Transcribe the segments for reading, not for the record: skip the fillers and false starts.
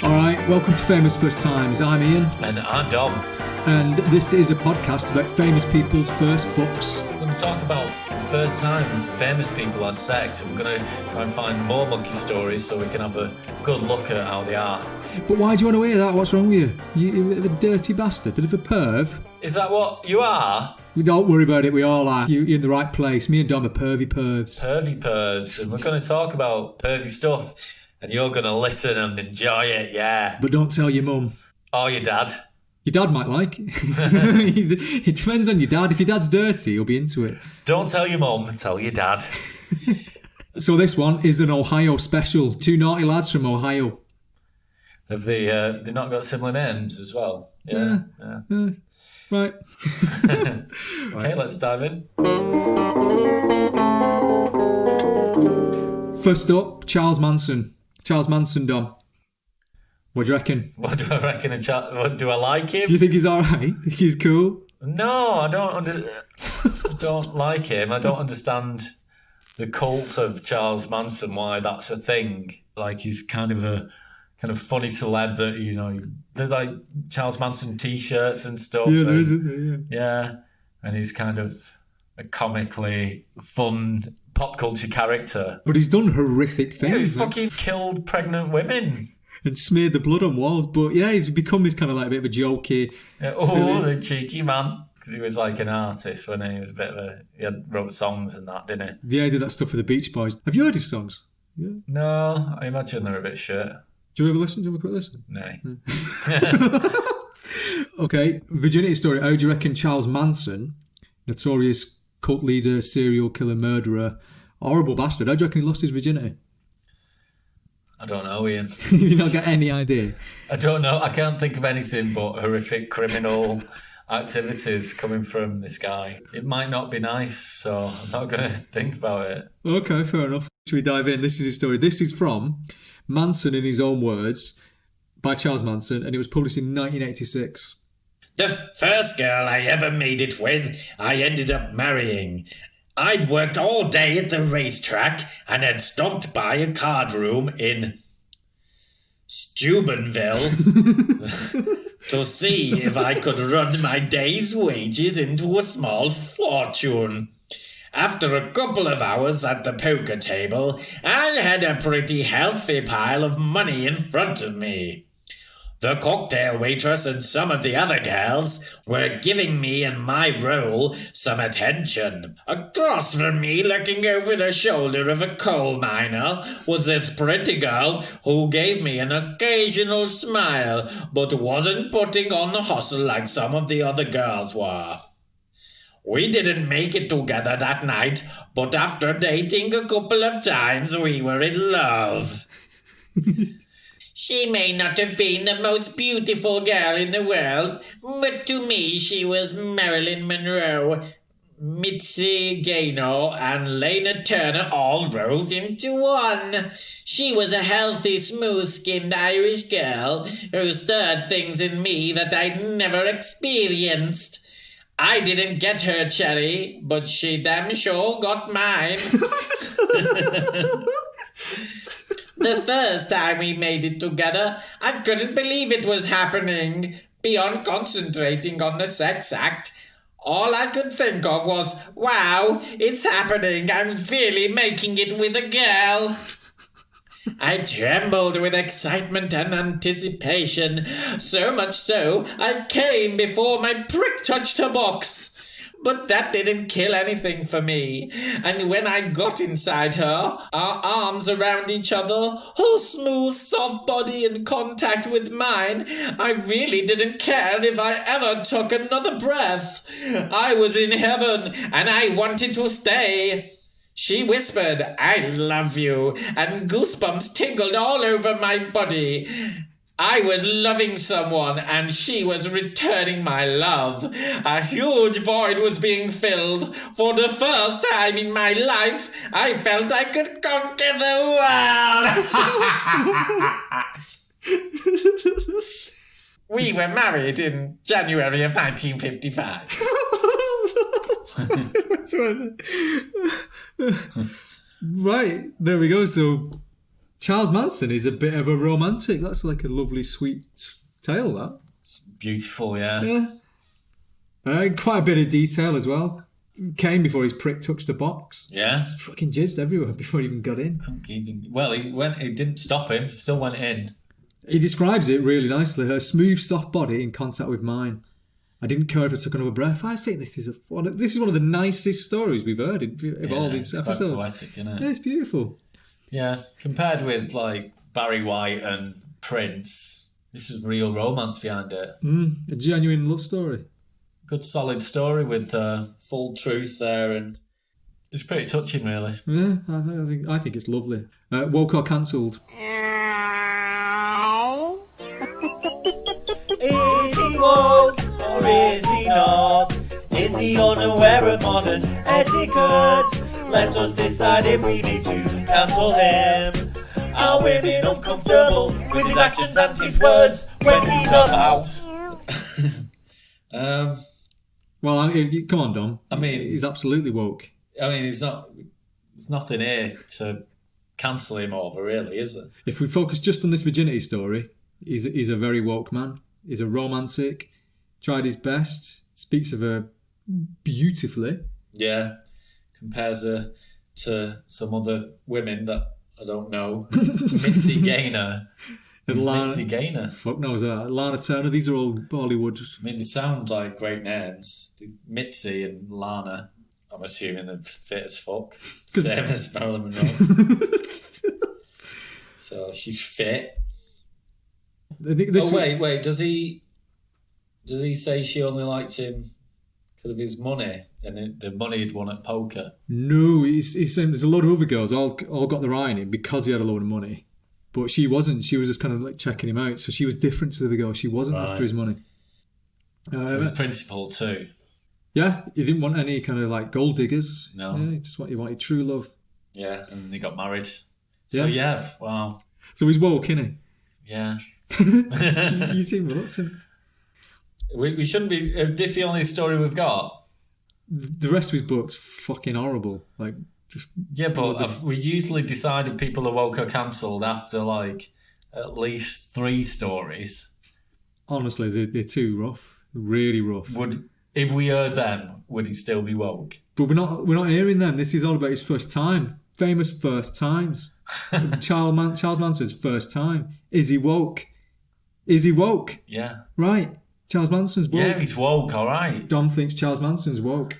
Alright, welcome to Famous First Times. I'm Ian. And I'm Dom. And this is a podcast about famous people's first fucks. We're going to talk about the first time famous people had sex, and we're going to try and find more monkey stories so we can have a good look at how they are. But why do you want to hear that? What's wrong with you? You're a dirty bastard, bit of a perv. Is that what you are? Don't worry about it, we all are. You're in the right place. Me and Dom are pervy pervs. Pervy pervs, and we're going to talk about pervy stuff, and you're going to listen and enjoy it, yeah. But don't tell your mum. Or your dad. Your dad might like it. It depends on your dad. If your dad's dirty, he'll be into it. Don't tell your mum, tell your dad. So this one is an Ohio special. Two naughty lads from Ohio. Have they not got similar names as well? Yeah. Right. Okay, let's dive in. First up, Charles Manson. Charles Manson, Dom. What do you reckon? What do I reckon? What, do I like him? Do you think he's alright? Think he's cool? No, I don't like him. I don't understand the cult of Charles Manson, why that's a thing. Like, he's kind of a funny celeb that, you know, there's like Charles Manson t-shirts and stuff. Yeah, there isn't. Yeah, and he's kind of a comically fun pop culture character. But he's done horrific things. Yeah, he's fucking killed pregnant women. And smeared the blood on walls. But yeah, he's become this kind of like a bit of a jokey. Yeah, the cheeky man. Because he was like an artist when he was a bit of a... He wrote songs and that, didn't he? Yeah, he did that stuff for the Beach Boys. Have you heard his songs? Yeah. No, I imagine they're a bit shit. Do you ever listen? Do you have a quick listen? No. Okay, virginity story. How do you reckon Charles Manson, notorious cult leader, serial killer, murderer, horrible bastard, how do you reckon he lost his virginity? I don't know, Ian. You not got any idea? I don't know. I can't think of anything but horrific criminal activities coming from this guy. It might not be nice, so I'm not going to think about it. Okay, fair enough. Should we dive in? This is his story. This is from Manson in his own words, by Charles Manson, and it was published in 1986. The first girl I ever made it with, I ended up marrying. I'd worked all day at the racetrack and had stopped by a card room in Steubenville to see if I could run my day's wages into a small fortune. After a couple of hours at the poker table, I had a pretty healthy pile of money in front of me. The cocktail waitress and some of the other girls were giving me and my role some attention. Across from me, looking over the shoulder of a coal miner, was this pretty girl who gave me an occasional smile, but wasn't putting on the hustle like some of the other girls were. We didn't make it together that night, but after dating a couple of times, we were in love. She may not have been the most beautiful girl in the world, but to me she was Marilyn Monroe, Mitzi Gaynor, and Lena Turner all rolled into one. She was a healthy, smooth-skinned Irish girl who stirred things in me that I'd never experienced. I didn't get her cherry, but she damn sure got mine. The first time we made it together, I couldn't believe it was happening. Beyond concentrating on the sex act, all I could think of was, wow, it's happening. I'm really making it with a girl. I trembled with excitement and anticipation, so much so I came before my prick touched her box. But that didn't kill anything for me, and when I got inside her, our arms around each other, her smooth, soft body in contact with mine, I really didn't care if I ever took another breath. I was in heaven, and I wanted to stay. She whispered, "I love you," and goosebumps tingled all over my body. I was loving someone, and she was returning my love. A huge void was being filled. For the first time in my life, I felt I could conquer the world. We were married in January of 1955. Right, there we go. So Charles Manson is a bit of a romantic. That's like a lovely, sweet tale, that. Beautiful, yeah. Yeah. Quite a bit of detail as well. Came before his prick touched the box. Yeah. Fucking jizzed everywhere before he even got in. It didn't stop him. Still went in. He describes it really nicely. Her smooth, soft body in contact with mine. I didn't care if I took another breath. I think this is one of the nicest stories we've heard of all these episodes. Quite poetic, isn't it? Yeah, it's beautiful. Yeah, compared with like Barry White and Prince, this is real romance behind it. A genuine love story. Good solid story with Full truth there, and it's pretty touching, really. Yeah, I think it's lovely. Woke or cancelled. Is he woke or is he not? Is he unaware of modern etiquette? Let us decide if we need to cancel him. Are women uncomfortable with his actions and his words when he's about? Well, come on, Dom. I mean, he's absolutely woke. I mean, there's nothing here to cancel him over, really, is there? If we focus just on this virginity story, he's a very woke man. He's a romantic. Tried his best. Speaks of her beautifully. Yeah. Compares her to some other women that I don't know. Mitzi Gaynor. Mitzi Gaynor. Fuck knows that. Lana Turner. These are all Bollywood. I mean, they sound like great names. Mitzi and Lana. I'm assuming they're fit as fuck. Same as Marilyn Monroe. So she's fit. Wait. Does he say she only liked him because of his money and the money he'd won at poker? No, he's saying there's a load of other girls all got their eye on him because he had a load of money. But she wasn't. She was just kind of like checking him out. So she was different to the girl. She wasn't after his money. So he was principled too. Yeah, he didn't want any kind of like gold diggers. No. Yeah, he wanted true love. Yeah, and they got married. So yeah, wow. So he's woke, isn't he? Yeah. You seem reluctant. We shouldn't be. Is this the only story we've got? The rest of his book's fucking horrible. Like, just but we usually decided people are woke or cancelled after like at least 3 stories. Honestly, they're too rough. Really rough. If we heard them, would he still be woke? But we're not hearing them. This is all about his first time. Famous first times. Charles Manson's first time. Is he woke? Is he woke? Yeah. Right. Charles Manson's woke. Yeah, he's woke, all right. Dom thinks Charles Manson's woke.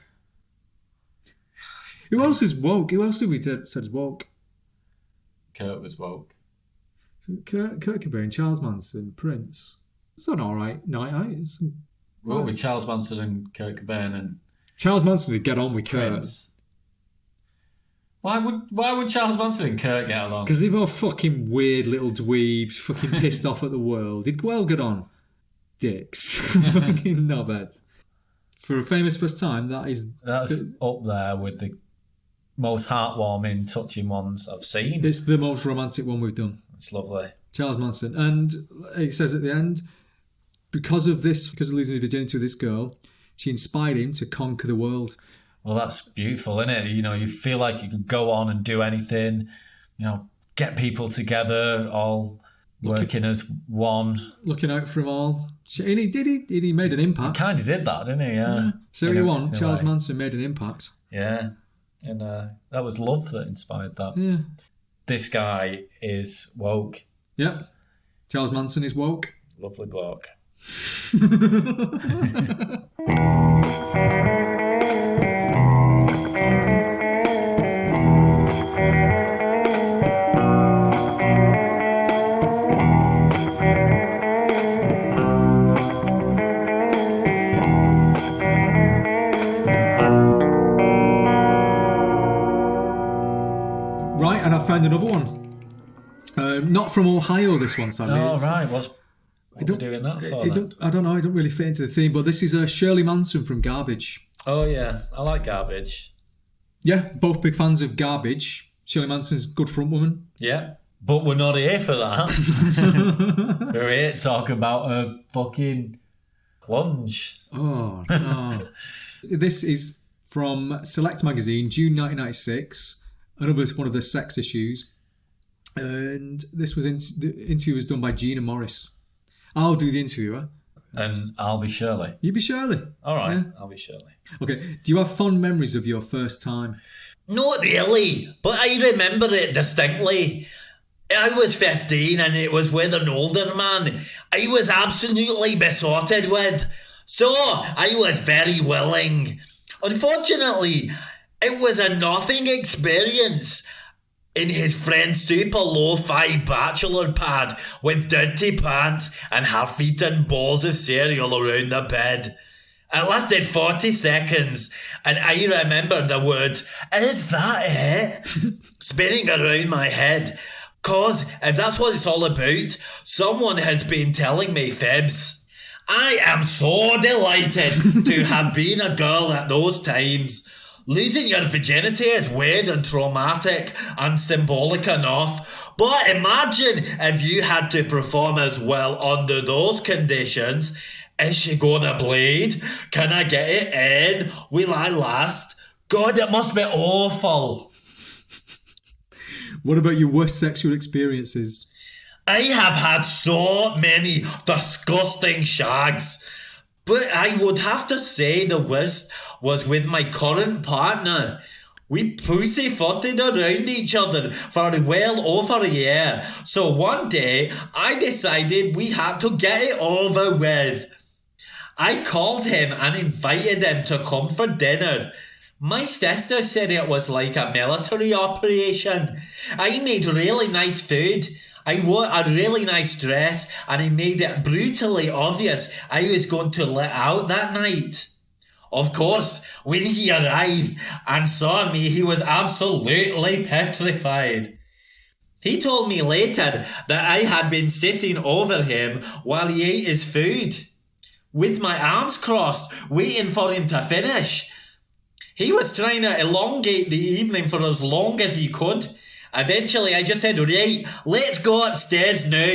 Who else is woke? Who else have we said is woke? Kurt was woke. So Kurt Cobain, Charles Manson, Prince. It's an all right night out. What with Charles Manson and Kurt Cobain and Charles Manson would get on with Prince? Kurt. Why would Charles Manson and Kurt get along? Because they're both fucking weird little dweebs, fucking pissed off at the world. They'd well get on. Dicks. Fucking knobheads. For a famous first time, that's up there with the most heartwarming, touching ones I've seen. It's the most romantic one we've done. It's lovely. Charles Manson. And it says at the end, because of losing his virginity to this girl, she inspired him to conquer the world. Well, that's beautiful, isn't it? You know, you feel like you could go on and do anything, you know, get people together, all working as one. Looking out for them all. And he made an impact. He kind of did that, didn't he? Yeah. So you want, Charles Manson made an impact. Yeah. And that was love that inspired that. Yeah. This guy is woke. Yeah. Charles Manson is woke. Lovely bloke. Right, and I found another one. Not from Ohio, this one, sadly. Oh, right. What are we doing that for? I don't know. I don't really fit into the theme, but this is Shirley Manson from Garbage. Oh, yeah. I like Garbage. Yeah, both big fans of Garbage. Shirley Manson's good front woman. Yeah. But we're not here for that. We're here to talk about a fucking plunge. Oh, no. This is from Select Magazine, June 1996. another one of the sex issues. And this was the interview was done by Gina Morris. I'll do the interviewer. And I'll be Shirley. You be Shirley. All right, Yeah. I'll be Shirley. Okay. Do you have fond memories of your first time? Not really, but I remember it distinctly. I was 15 and it was with an older man I was absolutely besotted with, so I was very willing. Unfortunately, it was a nothing experience in his friend's super lo-fi bachelor pad with dirty pants and half-eaten balls of cereal around the bed. It lasted 40 seconds, and I remember the words, "Is that it?" spinning around my head. 'Cause if that's what it's all about, someone has been telling me fibs. I am so delighted to have been a girl at those times. Losing your virginity is weird and traumatic and symbolic enough, but imagine if you had to perform as well under those conditions. Is she gonna bleed? Can I get it in? Will I last? God, it must be awful. What about your worst sexual experiences? I have had so many disgusting shags, but I would have to say the worst was with my current partner. We pussyfooted around each other for well over a year, so one day I decided we had to get it over with. I called him and invited him to come for dinner. My sister said it was like a military operation. I made really nice food. I wore a really nice dress, and I made it brutally obvious I was going to let out that night. Of course, when he arrived and saw me, he was absolutely petrified. He told me later that I had been sitting over him while he ate his food, with my arms crossed, waiting for him to finish. He was trying to elongate the evening for as long as he could. Eventually, I just said, "Right, let's go upstairs now."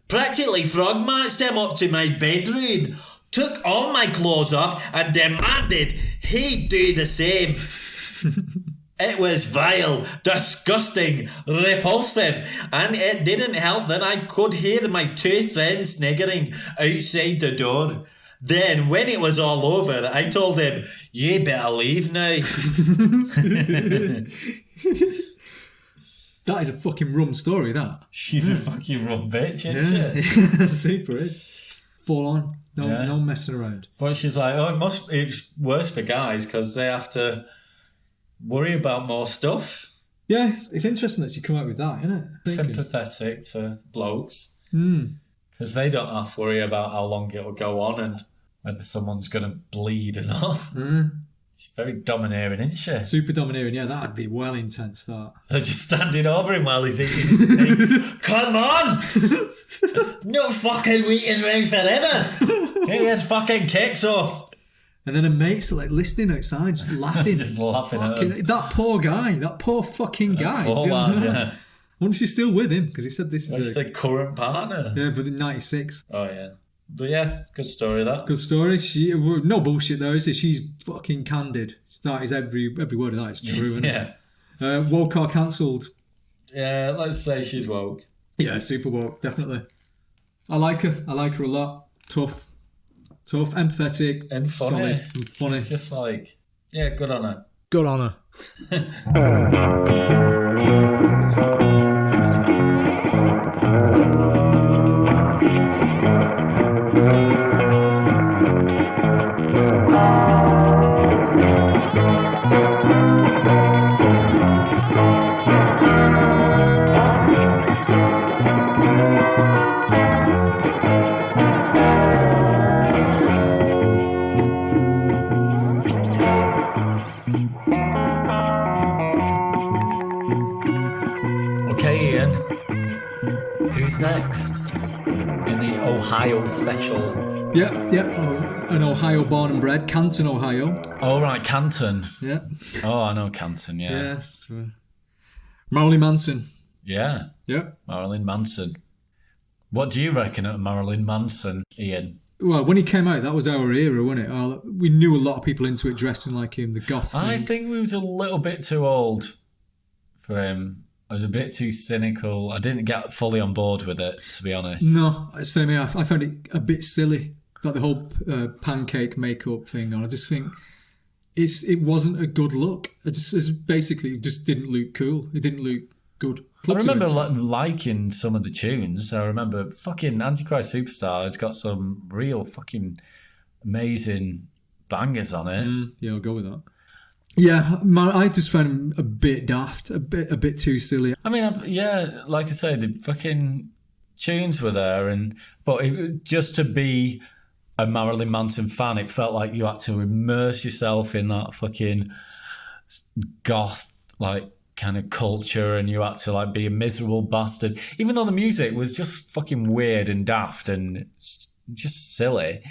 Practically frog marched him up to my bedroom, took all my clothes off, and demanded he do the same. It was vile, disgusting, repulsive, and it didn't help that I could hear my two friends sniggering outside the door. Then, when it was all over, I told him, "You better leave now." That is a fucking rum story, that. She's a fucking rum bitch, isn't she? Super is. Full on. No messing around. But she's like, it's worse for guys because they have to worry about more stuff. Yeah, it's interesting that she come out with that, isn't it? Sympathetic to blokes. Because they don't have to worry about how long it'll go on and whether someone's going to bleed or not. She's very domineering, isn't she? Super domineering, yeah, that'd be well intense, that. They're just standing over him while he's eating his thing. Come on! No fucking waiting around forever! Get your fucking kicks off! And then her mates are like listening outside, just laughing. Just laughing at him. That poor guy, that poor fucking guy. Poor lad, yeah. I wonder if she's still with him, because he said this is the current partner. Yeah, but in 96. Oh, yeah. But yeah, good story, that. Good story. No bullshit though, is it? She's fucking candid. That is every word of that is true, isn't it? Woke or cancelled? Yeah, let's say she's woke. Yeah, super woke, definitely. I like her a lot. Tough, empathetic, and funny. Solid, and funny. It's just like, yeah, good on her. Good on her. Okay, Ian. Who's next in the Ohio special? Yeah. An Ohio born and bred, Canton, Ohio. Oh, right, Canton. Yeah. Oh, I know Canton, yeah. Yes. Marilyn Manson. Yeah, Yeah. Marilyn Manson. What do you reckon of Marilyn Manson, Ian? Well, when he came out, that was our era, wasn't it? We knew a lot of people into it dressing like him, the goth I thing. think we was a little bit too old for him. I was a bit too cynical. I didn't get fully on board with it, to be honest. No, same here. I found it a bit silly, like the whole pancake makeup thing. And I just think it wasn't a good look. It just didn't look cool. It didn't look good. I remember liking some of the tunes. I remember fucking Antichrist Superstar has got some real fucking amazing bangers on it. Yeah, I'll go with that. Yeah, I just found him a bit daft, a bit too silly. I mean, like I say, the fucking tunes were there, but just to be a Marilyn Manson fan, it felt like you had to immerse yourself in that fucking goth, like, kind of culture, and you had to, like, be a miserable bastard. Even though the music was just fucking weird and daft and just silly.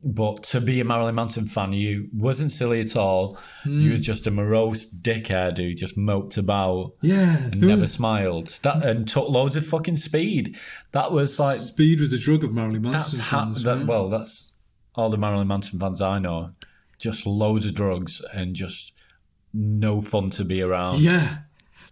But to be a Marilyn Manson fan, you wasn't silly at all. You was just a morose dickhead who just moped about and never smiled. And took loads of fucking speed. That was like... Speed was a drug of Marilyn Manson fans. Well, that's all the Marilyn Manson fans I know. Just loads of drugs and just no fun to be around. Yeah.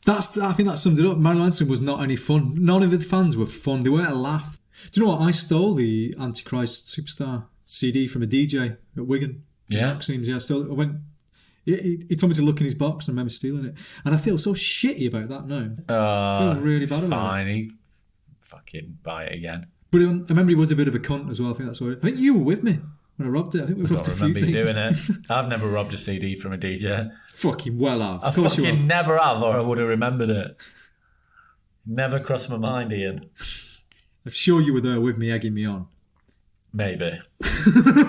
I think that summed it up. Marilyn Manson was not any fun. None of the fans were fun. They weren't a laugh. Do you know what? I stole the Antichrist Superstar CD from a DJ at Wigan. Yeah. Vaccines, yeah. I went. He told me to look in his box, and I remember stealing it. And I feel so shitty about that now. I feel really bad about it. Fine, he fucking buy it again. But I remember he was a bit of a cunt as well. I think that's why. I think you were with me when I robbed it. I think we robbed a few things. I don't remember you doing it. I've never robbed a CD from a DJ. Fucking well have. I fucking never have, or I would have remembered it. Never crossed my mind, Ian. I'm sure you were there with me, egging me on. Maybe. I'm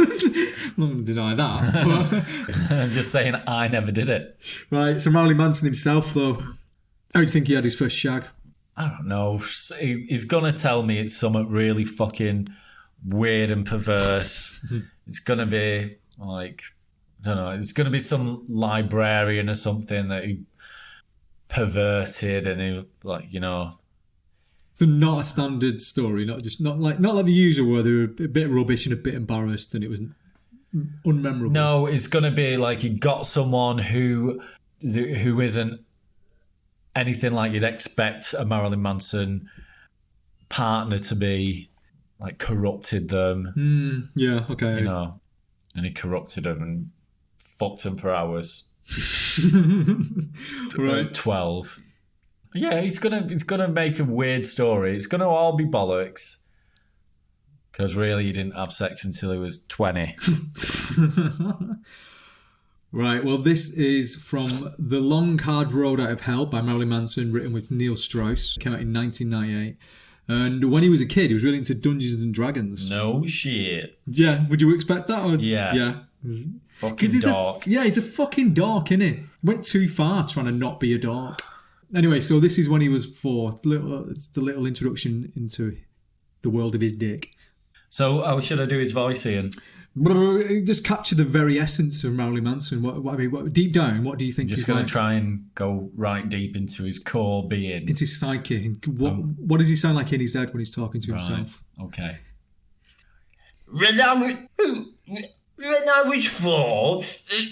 not going to deny that. I'm just saying I never did it. Right, so Marilyn Manson himself, though. How do you think he had his first shag? I don't know. He's going to tell me it's something really fucking weird and perverse. It's going to be like, I don't know, it's going to be some librarian or something that he perverted and he, like, you know... So not a standard story, not like the usual where they were a bit rubbish and a bit embarrassed and it was unmemorable. No, it's going to be like he got someone who isn't anything like you'd expect a Marilyn Manson partner to be, like corrupted them. Yeah, okay. You know, and he corrupted them and fucked them for hours. Right. 12. Yeah, he's gonna make a weird story. It's gonna all be bollocks. Because really, he didn't have sex until he was 20. Right. Well, this is from The Long Hard Road Out of Hell by Marilyn Manson, written with Neil Strauss. It came out in 1998. And when he was a kid, he was really into Dungeons and Dragons. No shit. Yeah. Would you expect that? Or yeah. Fucking dork. He's a fucking dork, isn't he? Went too far trying to not be a dork. Anyway, so this is when he was 4. The little introduction into the world of his dick. So how should I do his voice, Ian? Just capture the very essence of Marilyn Manson. What deep down, what do you think Just he's going like? to try and go right deep into his core being. Into his psyche. What does he sound like in his head when he's talking to himself? Okay. When I was 4,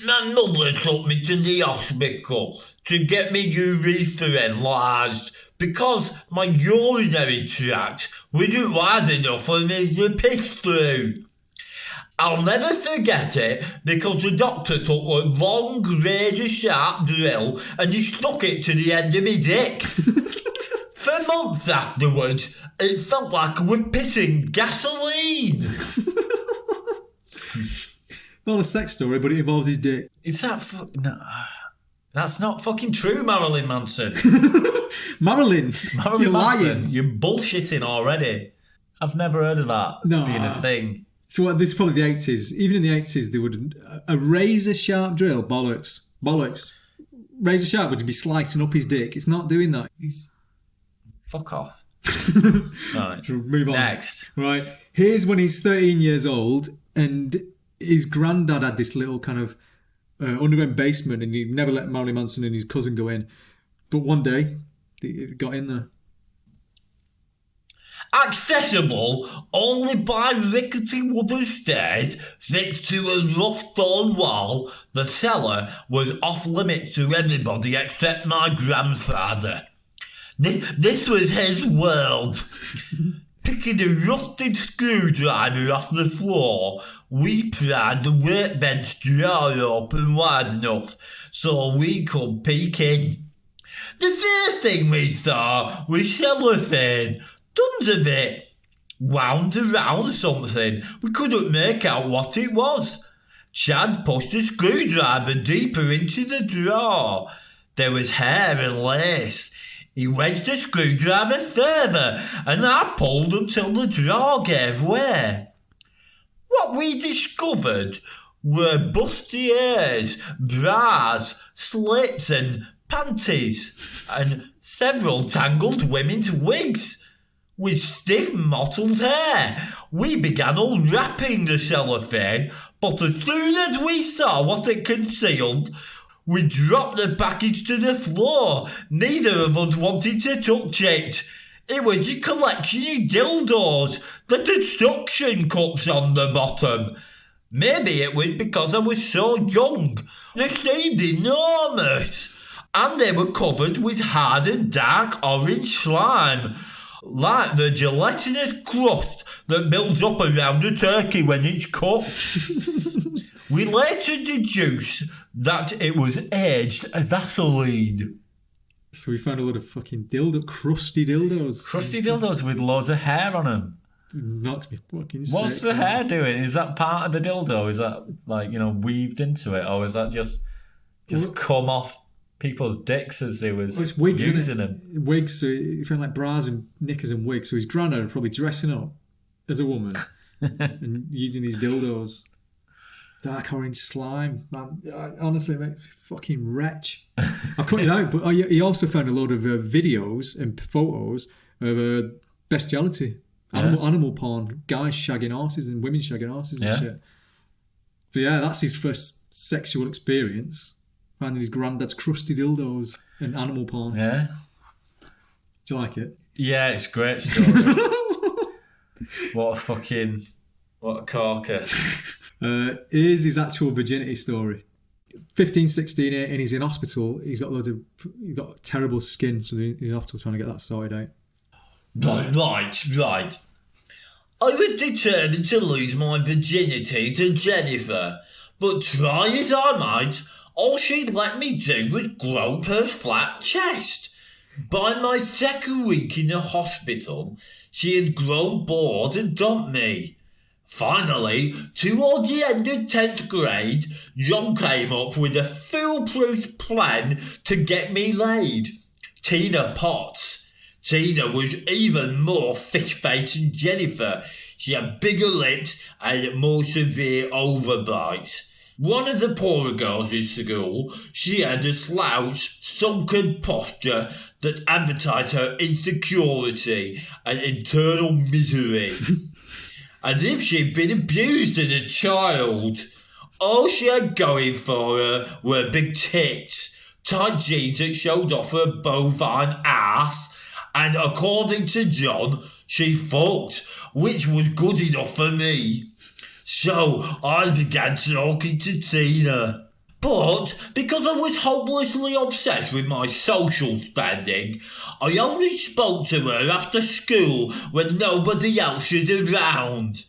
my mother took me to the hospital to get me urethra enlarged because my urinary tract wasn't wide enough for me to piss through. I'll never forget it because the doctor took a long razor-sharp drill and he stuck it to the end of my dick. For months afterwards, it felt like I was pissing gasoline. Not a sex story, but it involves his dick. Is that... No. That's not fucking true, Marilyn Manson. Marilyn Manson, lying. you're bullshitting already. I've never heard of that being a thing. So this is probably the 80s. Even in the 80s, they would... A razor-sharp drill, bollocks. Razor-sharp would be slicing up his dick. It's not doing that. Fuck off. Right. Move on. Next. Right. Here's when he's 13 years old and his granddad had this little kind of underground basement and he never let Marilyn Manson and his cousin go in. But one day, they got in there. Accessible only by rickety wooden stairs fixed to a rough stone wall, the cellar was off limits to everybody except my grandfather. This was his world. Picking a rusted screwdriver off the floor, we pried the workbench drawer open wide enough so we could peek in. The first thing we saw was cellophane, tons of it, wound around something. We couldn't make out what it was. Chad pushed the screwdriver deeper into the drawer. There was hair and lace. He wedged the screwdriver further, and I pulled until the drawer gave way. What we discovered were bustiers, bras, slits and panties, and several tangled women's wigs. With stiff mottled hair, we began unwrapping the cellophane, but as soon as we saw what it concealed, we dropped the package to the floor. Neither of us wanted to touch it. It was a collection of dildos that had suction cups on the bottom. Maybe it was because I was so young. They seemed enormous. And they were covered with hard and dark orange slime, like the gelatinous crust that builds up around a turkey when it's cooked. We later deduced that it was aged Vaseline. So we found a lot of fucking crusty dildos. Crusty dildos with loads of hair on them. Knocked me fucking sick. What's the hair doing? Is that part of the dildo? Is that weaved into it, or is that just come off people's dicks as they was it's wigs, using them? Wigs, so you found like bras and knickers and wigs. So his granddad was probably dressing up as a woman and using these dildos. Dark orange slime, man. Honestly, mate, fucking wretch. I've cut it out, but he also found a load of videos and photos of bestiality, animal porn, guys shagging horses and women shagging horses and shit. But yeah, that's his first sexual experience, finding his granddad's crusty dildos and animal porn. Yeah. Do you like it? Yeah, it's a great story. What a corker. Here's his actual virginity story. 15, 16, 18, he's in hospital. He's got terrible skin, so he's in hospital trying to get that sorted out. Right. I was determined to lose my virginity to Jennifer, but try as I might, all she'd let me do was grope her flat chest. By my second week in the hospital, she had grown bored and dumped me. Finally, towards the end of 10th grade, John came up with a foolproof plan to get me laid. Tina Potts. Tina was even more fish-faced than Jennifer. She had bigger lips and more severe overbites. One of the poorer girls in school, she had a slouched, sunken posture that advertised her insecurity and internal misery. As if she'd been abused as a child. All she had going for her were big tits, tight jeans that showed off her bovine ass, and according to John, she fucked, which was good enough for me. So I began talking to Tina. But because I was hopelessly obsessed with my social standing, I only spoke to her after school when nobody else was around.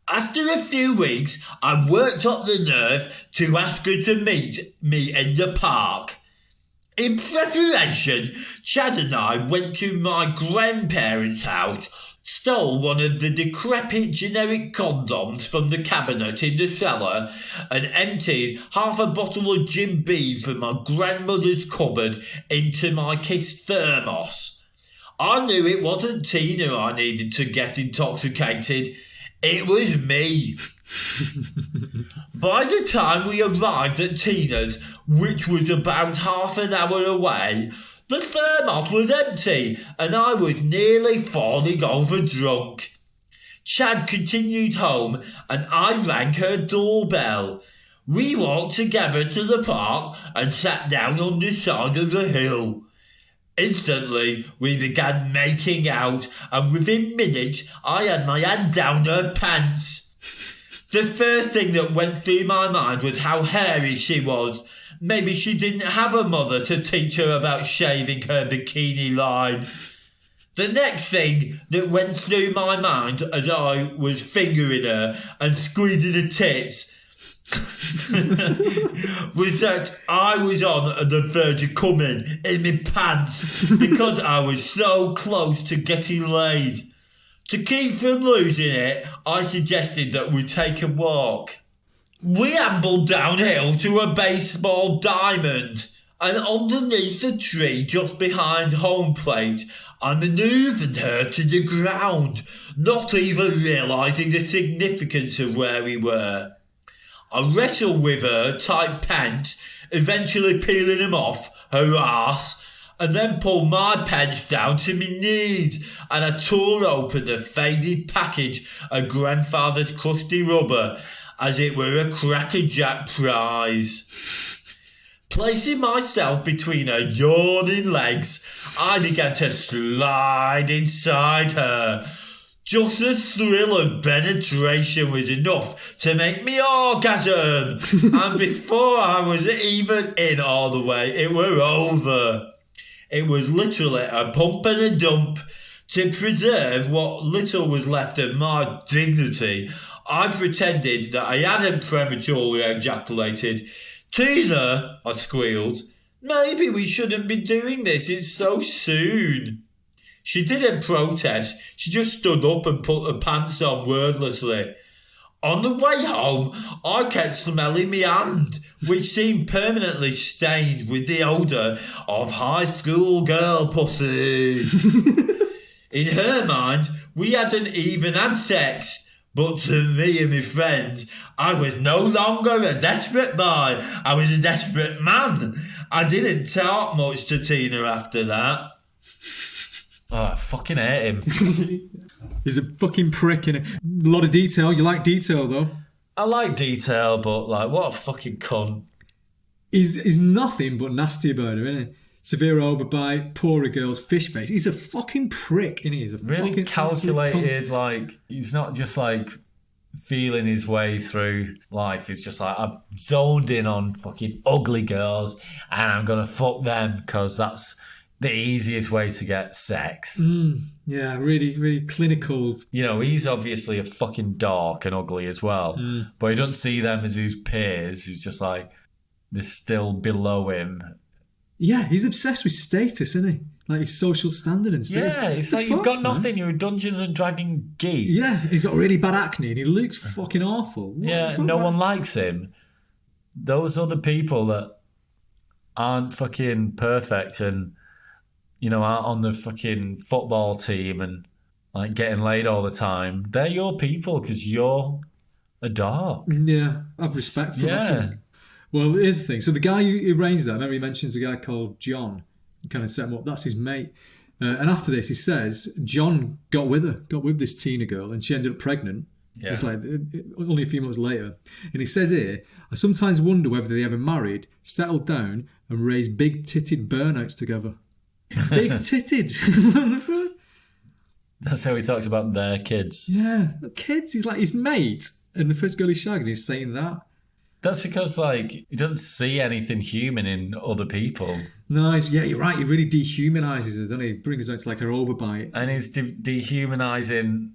After a few weeks, I worked up the nerve to ask her to meet me in the park. In preparation, Chad and I went to my grandparents' house, stole one of the decrepit generic condoms from the cabinet in the cellar, and emptied half a bottle of Jim Beam from my grandmother's cupboard into my Kiss thermos. I knew it wasn't Tina I needed to get intoxicated. It was me. By the time we arrived at Tina's, which was about half an hour away, the thermos was empty and I was nearly falling over drunk. Chad continued home and I rang her doorbell. We walked together to the park and sat down on the side of the hill. Instantly, we began making out, and within minutes, I had my hand down her pants. The first thing that went through my mind was how hairy she was. Maybe she didn't have a mother to teach her about shaving her bikini line. The next thing that went through my mind as I was fingering her and squeezing her tits was that I was on the verge of coming in my pants because I was so close to getting laid. To keep from losing it, I suggested that we take a walk. We ambled downhill to a baseball diamond, and underneath the tree just behind home plate, I manoeuvred her to the ground, not even realising the significance of where we were. I wrestled with her tight pants, eventually peeling them off her arse, and then pulled my pants down to my knees, and I tore open the faded package of grandfather's crusty rubber as it were a Cracker Jack prize. Placing myself between her yawning legs, I began to slide inside her. Just the thrill of penetration was enough to make me orgasm, and before I was even in all the way, it were over. It was literally a pump and a dump. To preserve what little was left of my dignity, I pretended that I hadn't prematurely ejaculated. "Tina," I squealed, "maybe we shouldn't be doing this, it's so soon." She didn't protest, she just stood up and put her pants on wordlessly. On the way home, I kept smelling my hand, which seemed permanently stained with the odour of high school girl pussy. In her mind, we hadn't even had sex, but to me and my friends, I was no longer a desperate boy, I was a desperate man. I didn't talk much to Tina after that. Oh, I fucking hate him. He's a fucking prick in it. A lot of detail. You like detail, though. I like detail, but like, what a fucking cunt. He's nothing but nasty about him, isn't he? Severe overbite, poorer girls, fish face. He's a fucking prick, isn't he? He's a Really fucking calculated, like, he's not just like feeling his way through life. It's just like, I'm zoned in on fucking ugly girls and I'm gonna fuck them because that's the easiest way to get sex. Yeah, really, really clinical. You know, he's obviously a fucking dork and ugly as well, but he doesn't see them as his peers. He's just like, they're still below him. Yeah, he's obsessed with status, isn't he? Like his social standard and status. Yeah, it's The like, fuck, you've got man? nothing. You're a Dungeons and Dragons geek. Yeah, he's got really bad acne and he looks fucking awful. What Yeah, the fuck, no man? one likes him. Those other people that aren't fucking perfect and, you know, aren't on the fucking football team and like getting laid all the time, they're your people because you're a dork. Yeah, I have respect for Yeah. that. Well, here's the thing. So the guy who arranged that, remember he mentions a guy called John, kind of set him up. That's his mate. And after this, he says John got with this Tina girl, and she ended up pregnant. Yeah. It's like only a few months later. And he says here, I sometimes wonder whether they ever married, settled down, and raised big-titted burnouts together. Big-titted. That's how he talks about their kids. Yeah, the kids. He's like his mate, and the first girl he shagged, he's saying that. That's because, like, he doesn't see anything human in other people. No, yeah, you're right. He really dehumanises her, doesn't he? Brings her to like her overbite. And he's dehumanising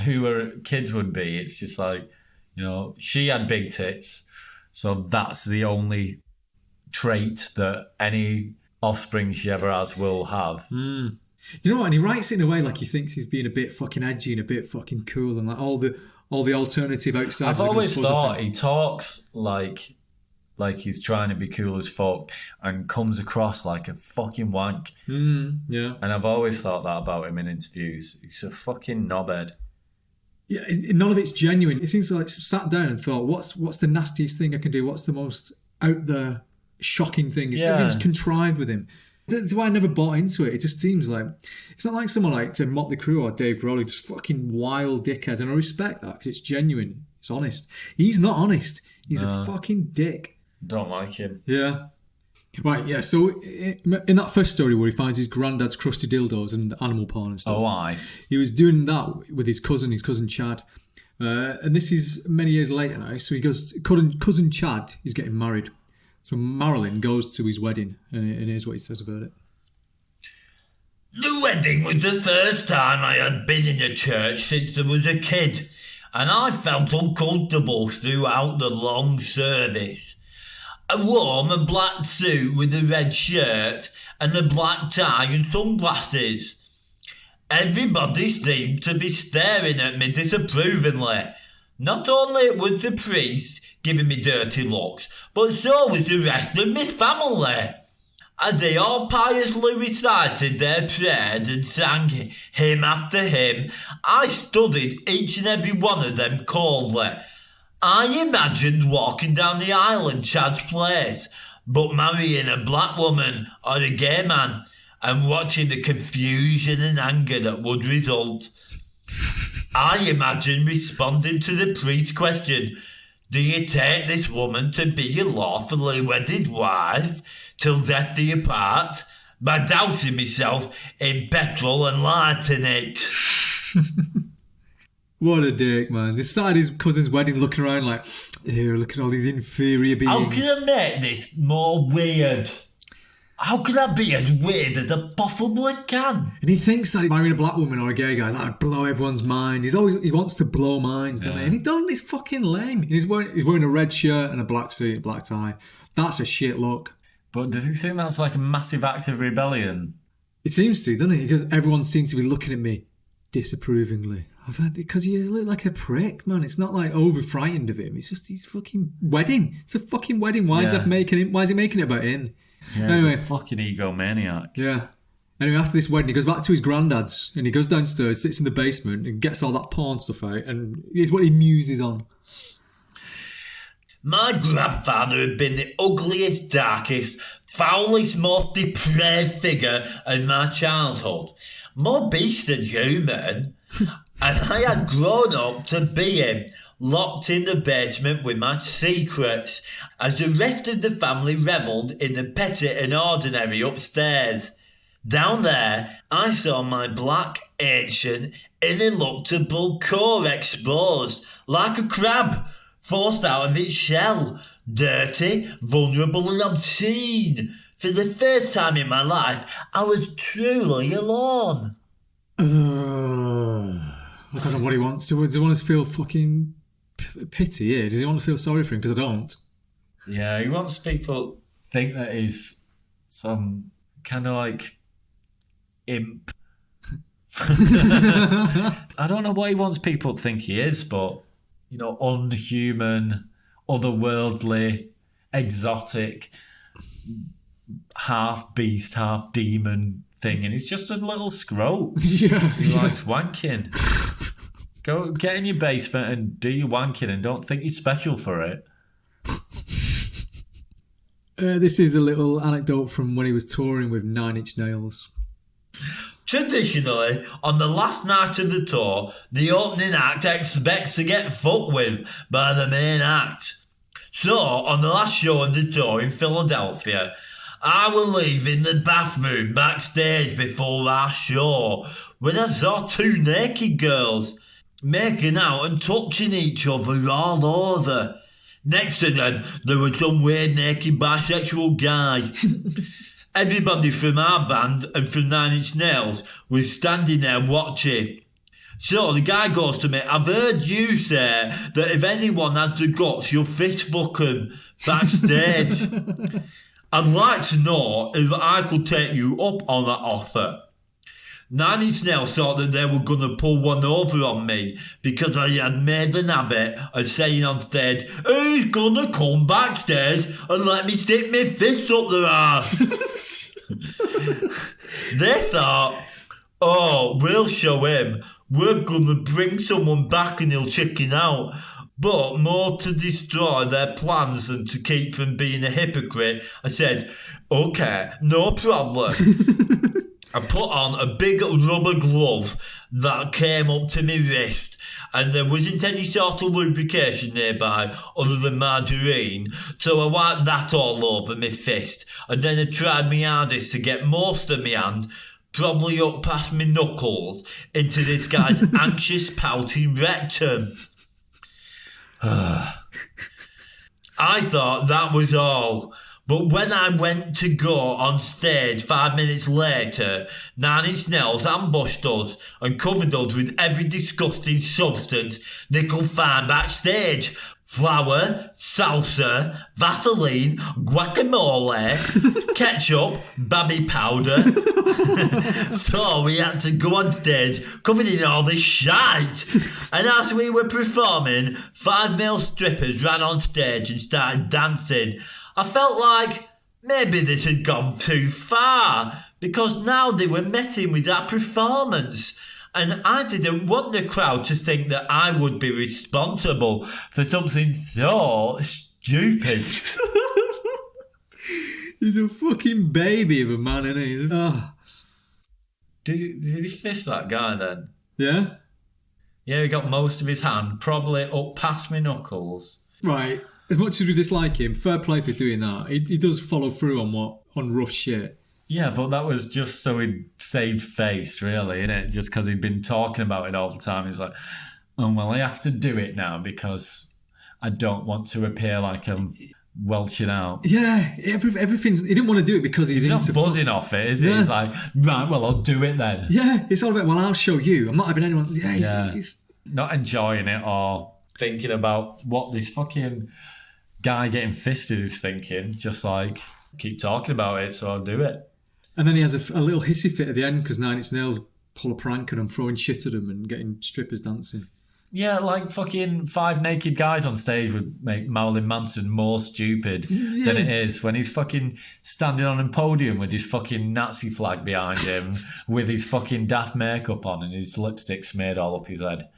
who her kids would be. It's just like, you know, she had big tits, so that's the only trait that any offspring she ever has will have. You know what? And he writes it in a way like he thinks he's being a bit fucking edgy and a bit fucking cool, and like all the alternative outside. I've always thought he talks like he's trying to be cool as fuck and comes across like a fucking wank. Yeah. And I've always thought that about him in interviews. He's a fucking knobhead. Yeah, none of it's genuine. It seems like sat down and thought, what's the nastiest thing I can do? What's the most out there shocking thing? Yeah. Everything's contrived with him. That's why I never bought into it. It just seems like it's not like someone like Motley Crue or Dave Grohl, just fucking wild dickheads. And I respect that because it's genuine. It's honest. He's not honest. He's a fucking dick. Don't like him. Yeah. Right, yeah. So in that first story where he finds his granddad's crusty dildos and animal porn and stuff, Oh, aye. he was doing that with his cousin Chad. And this is many years later now. So he goes, cousin Chad is getting married. So Marilyn goes to his wedding, and here's what he says about it. The wedding was the first time I had been in a church since I was a kid, and I felt uncomfortable throughout the long service. I wore my black suit with a red shirt and a black tie and sunglasses. Everybody seemed to be staring at me disapprovingly. Not only was the priest giving me dirty looks, but so was the rest of my family. As they all piously recited their prayers and sang hymn after hymn, I studied each and every one of them coldly. I imagined walking down the aisle in Chad's place, but marrying a black woman or a gay man, and watching the confusion and anger that would result. I imagined responding to the priest's question, do you take this woman to be your lawfully wedded wife till death do you part? By doubting myself in petrol and lighting it. What a dick, man. This side his cousin's wedding looking around like, here, look at all these inferior beings. How can I make this more weird? How can I be as weird as I possibly can? And he thinks that marrying a black woman or a gay guy, that would blow everyone's mind. He wants to blow minds, doesn't he? And he don't, it's fucking lame. He's wearing a red shirt and a black suit, black tie. That's a shit look. But does he think that's like a massive act of rebellion? It seems to, doesn't it? Because everyone seems to be looking at me disapprovingly. Because you look like a prick, man. It's not like, oh, we're frightened of him. It's just his fucking wedding. It's a fucking wedding. Why is he making it about him? Yeah, anyway, he's a fucking egomaniac. Yeah. Anyway, after this wedding, he goes back to his granddad's and he goes downstairs, sits in the basement and gets all that porn stuff out, and here's what he muses on. My grandfather had been the ugliest, darkest, foulest, most depraved figure in my childhood. More beast than human. And I had grown up to be him, locked in the basement with my secrets, as the rest of the family revelled in the petty and ordinary upstairs. Down there, I saw my black, ancient, ineluctable core exposed, like a crab, forced out of its shell, dirty, vulnerable and obscene. For the first time in my life, I was truly alone. I don't know what he wants. Does he want us to feel fucking pity here? Does he want to feel sorry for him? Because I don't. Yeah, he wants people to think that he's some kind of like imp. I don't know what he wants people to think he is, but, you know, unhuman, otherworldly, exotic, half beast, half demon thing, and he's just a little scrote. Yeah, he likes wanking. Go get in your basement and do your wanking, and don't think you're special for it. This is a little anecdote from when he was touring with 9 Inch Nails. Traditionally, on the last night of the tour, the opening act expects to get fucked with by the main act. So, on the last show of the tour in Philadelphia, I was leaving the bathroom backstage before our show when I saw 2 naked girls making out and touching each other all over. Next to them, there was some weird naked bisexual guy. Everybody from our band and from 9 Inch Nails was standing there watching. So the guy goes to me, I've heard you say that if anyone has the guts, you'll fist fuck them backstage. I'd like to know if I could take you up on that offer. 9 Inch Nails thought that they were going to pull one over on me because I had made an habit of saying on stage, who's going to come backstage and let me stick my fist up their ass? They thought, oh, we'll show him. We're going to bring someone back and he'll chicken out. But more to destroy their plans than to keep from being a hypocrite, I said, okay, no problem. I put on a big rubber glove that came up to my wrist and there wasn't any sort of lubrication nearby other than margarine, so I wiped that all over my fist, and then I tried my hardest to get most of my hand, probably up past my knuckles, into this guy's anxious, pouting rectum. I thought that was all, but when I went to go on stage 5 minutes later, Nine Inch Nails ambushed us and covered us with every disgusting substance they could find backstage. Flour, salsa, Vaseline, guacamole, ketchup, baby powder. So we had to go on stage covered in all this shite. And as we were performing, 5 male strippers ran on stage and started dancing. I felt like maybe this had gone too far, because now they were messing with our performance. And I didn't want the crowd to think that I would be responsible for something so stupid. He's a fucking baby of a man, isn't he? Oh. Did he fist that guy then? Yeah? Yeah, he got most of his hand, probably up past my knuckles. Right. As much as we dislike him, fair play for doing that. He does follow through on rough shit. Yeah, but that was just so he'd saved face, really, innit? Just because he'd been talking about it all the time. He's like, oh, well, I have to do it now because I don't want to appear like I'm welching out. Yeah, everything's... He didn't want to do it because he's not buzzing off it, is he? He's like, right, well, I'll do it then. Yeah, it's all about, well, I'll show you. I'm not having anyone... Yeah, he's not enjoying it or thinking about what this fucking guy getting fisted is thinking. Just like, keep talking about it, so I'll do it. And then he has a little hissy fit at the end because Nine Inch Nails pull a prank on him, throwing shit at him and getting strippers dancing. Yeah, like fucking 5 naked guys on stage would make Marilyn Manson more stupid than it is when he's fucking standing on a podium with his fucking Nazi flag behind him with his fucking daft makeup on and his lipstick smeared all up his head.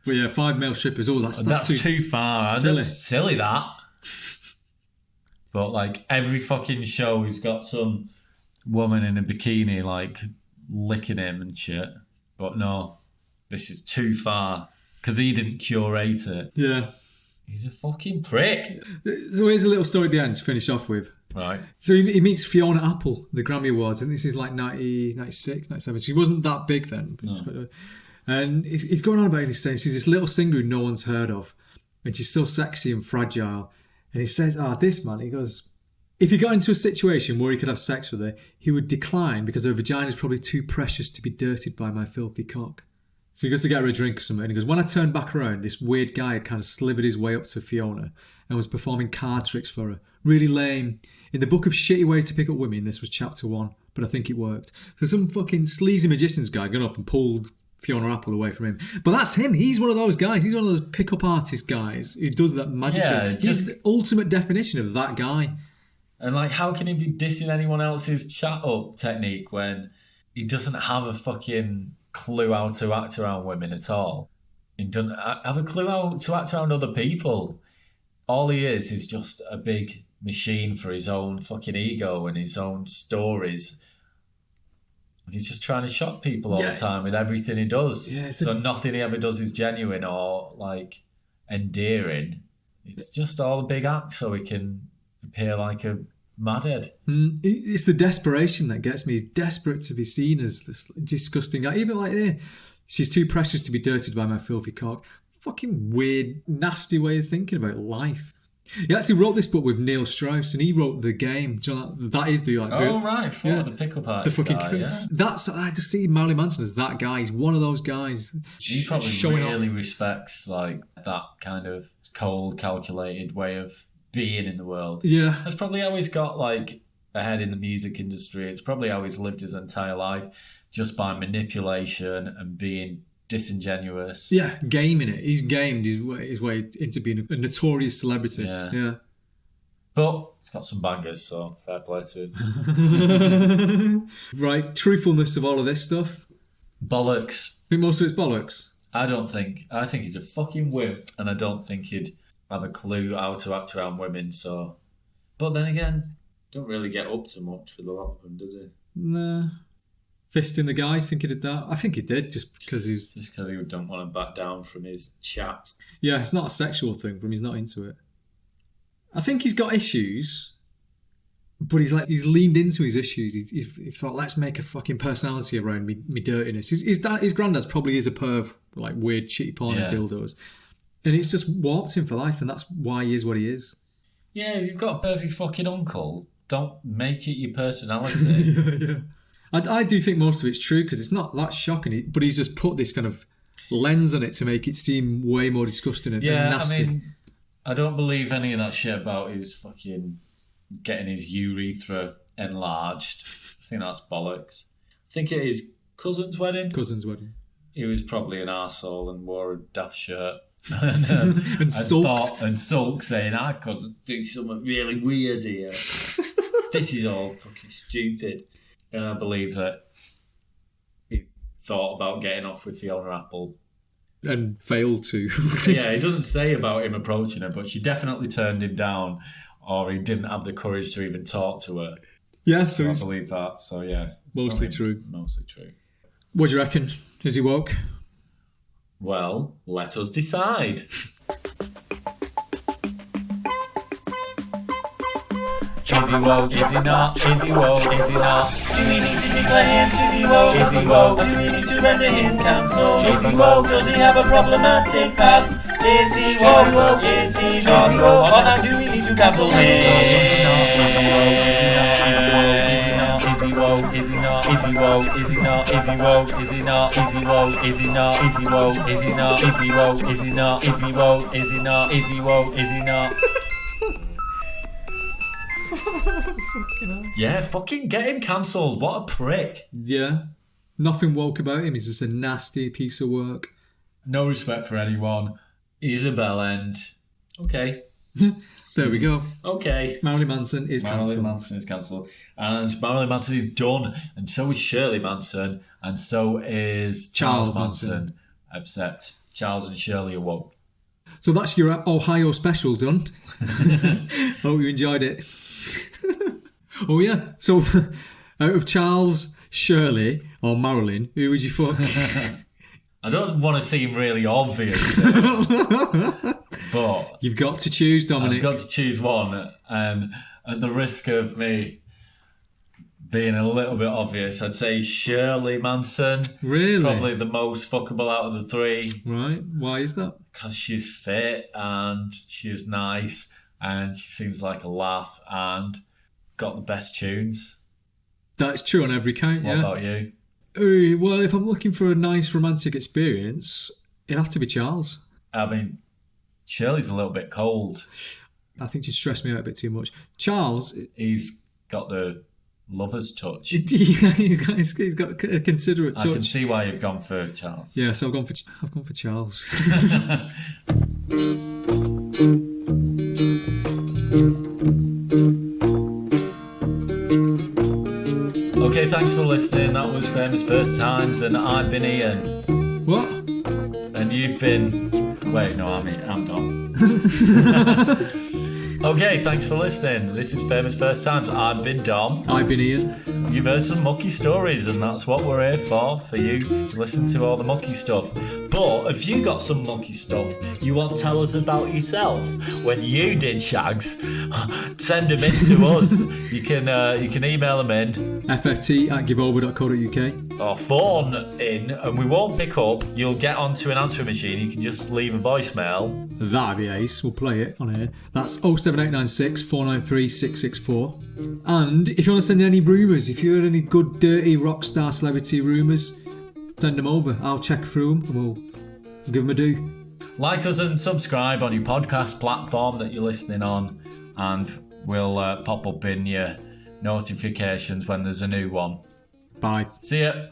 But yeah, 5 male strippers, that's too far. Silly. That's silly, that. But like every fucking show he's got some woman in a bikini like licking him and shit. But no, this is too far because he didn't curate it. Yeah. He's a fucking prick. So here's a little story at the end to finish off with. Right. So he meets Fiona Apple at the Grammy Awards, and this is like 96, 97. She wasn't that big then. No. And he's going on about it. He's saying she's this little singer who no one's heard of, and she's so sexy and fragile. And he says, this man, he goes, if he got into a situation where he could have sex with her, he would decline because her vagina is probably too precious to be dirtied by my filthy cock. So he goes to get her a drink or something, and he goes, when I turned back around, this weird guy had kind of slivered his way up to Fiona and was performing card tricks for her. Really lame. In the book of shitty ways to pick up women, this was chapter 1, but I think it worked. So some fucking sleazy magician's guy gone up and pulled Fiona Apple away from him. But that's him. He's one of those guys. He's one of those pick-up artist guys who does that magic trick. He's the ultimate definition of that guy. And like, how can he be dissing anyone else's chat-up technique when he doesn't have a fucking clue how to act around women at all? He doesn't have a clue how to act around other people. All he is just a big machine for his own fucking ego and his own stories. And he's just trying to shock people all the time with everything he does. Yeah, so nothing he ever does is genuine or like endearing. It's just all a big act so he can appear like a madhead. It's the desperation that gets me. He's desperate to be seen as this disgusting guy. Even like, she's too precious to be dirtied by my filthy cock. Fucking weird, nasty way of thinking about life. He actually wrote this book with Neil Strauss, and he wrote The Game. Do you know that is the like. The pickup artist. The fucking guy, yeah. That's I just see Marilyn Manson as that guy. He's one of those guys. He probably really respects like that kind of cold, calculated way of being in the world. Yeah, that's probably how he's got like ahead in the music industry. It's probably how he's lived his entire life, just by manipulation and being disingenuous. Yeah, gaming it. He's gamed his way into being a notorious celebrity. Yeah. But it's got some bangers, so fair play to him. Right, truthfulness of all of this stuff. Bollocks. I think most of it's bollocks. I think he's a fucking wimp, and I don't think he'd have a clue how to act around women, so... But then again, don't really get up to much with a lot of them, does he? Nah. I fisting the guy. I think he did that. I think he did just because he don't want to back down from his chat. Yeah, it's not a sexual thing for him. He's not into it. I think he's got issues, but he's leaned into his issues. He's thought, let's make a fucking personality around me dirtiness. His granddad's probably is a perv, like weird shitty porn and dildos, and it's just warped him for life, and that's why he is what he is. Yeah, if you've got a perfect fucking uncle, don't make it your personality. Yeah. I do think most of it's true because it's not that shocking, but he's just put this kind of lens on it to make it seem way more disgusting and nasty. I mean, I don't believe any of that shit about his fucking getting his urethra enlarged. I think that's bollocks. I think at his cousin's wedding. He was probably an arsehole and wore a daft shirt. and sulked, saying, I could do something really weird here. This is all fucking stupid. And I believe that he thought about getting off with Fiona Apple. And failed to. Yeah, he doesn't say about him approaching her, but she definitely turned him down, or he didn't have the courage to even talk to her. Yeah, so I believe that. So yeah. Mostly true. What do you reckon? Is he woke? Well, let us decide. Is he woke? Is he not? Is he woke? Is he not? Do we need to declare him to be woke? Is he woke? Or do we need to render him cancelled? Is he woke? Does he have a problematic past? Is he woke? Is he not? Or now do we need to cancel him? Is he not? Is he woke? Is he not? Is he woke? Is he not? Is he woke? Is he not? Is he woke? Is he not? Is he woke? Is he not? Is he woke? Is he not? Is he woke? Is he not? Is he woke? Is he not? Yeah, fucking get him cancelled. What a prick. Yeah. Nothing woke about him. He's just a nasty piece of work. No respect for anyone. He's a bell end. Okay. There we go. Okay. Marilyn Manson is cancelled. And Marilyn Manson is done. And so is Shirley Manson. And so is Charles Manson. Except Charles and Shirley are woke. So that's your Ohio special done. Hope you enjoyed it. Oh yeah. So out of Charles, Shirley or Marilyn, who would you fuck? I don't want to seem really obvious, but you've got to choose, Dominic. I've got to choose one, and at the risk of me being a little bit obvious, I'd say Shirley Manson. Really? Probably the most fuckable out of the three. Right. Why is that? Because she's fit and she's nice and she seems like a laugh and got the best tunes. That's true on every count, What about you? Well, if I'm looking for a nice romantic experience, it'd have to be Charles. I mean, Shirley's a little bit cold. I think she stressed me out a bit too much. Charles... He's got the lover's touch. Yeah, he's got a considerate touch. I can see why you've gone for Charles. Yeah, so I've gone for Charles. Okay, thanks for listening. That was Famous First Times, and I've been Ian. What? And you've been... Wait, no, I'm Dom. Okay, thanks for listening. This is Famous First Times. I've been Dom. I've been Ian. You've heard some mucky stories, and that's what we're here for you to listen to all the mucky stuff. But if you got some mucky stuff you want to tell us about yourself when you did shags, send them in to us. You can email them in fft@giveover.co.uk or phone in, and we won't pick up. You'll get onto an answering machine. You can just leave a voicemail. That'd be ace. We'll play it on here. That's 07896 493 664. And if you want to send in any rumours, if you heard any good dirty rock star celebrity rumours, send them over. I'll check through them and we'll give them a do. Like us and subscribe on your podcast platform that you're listening on, and we'll pop up in your notifications when there's a new one. Bye. See ya.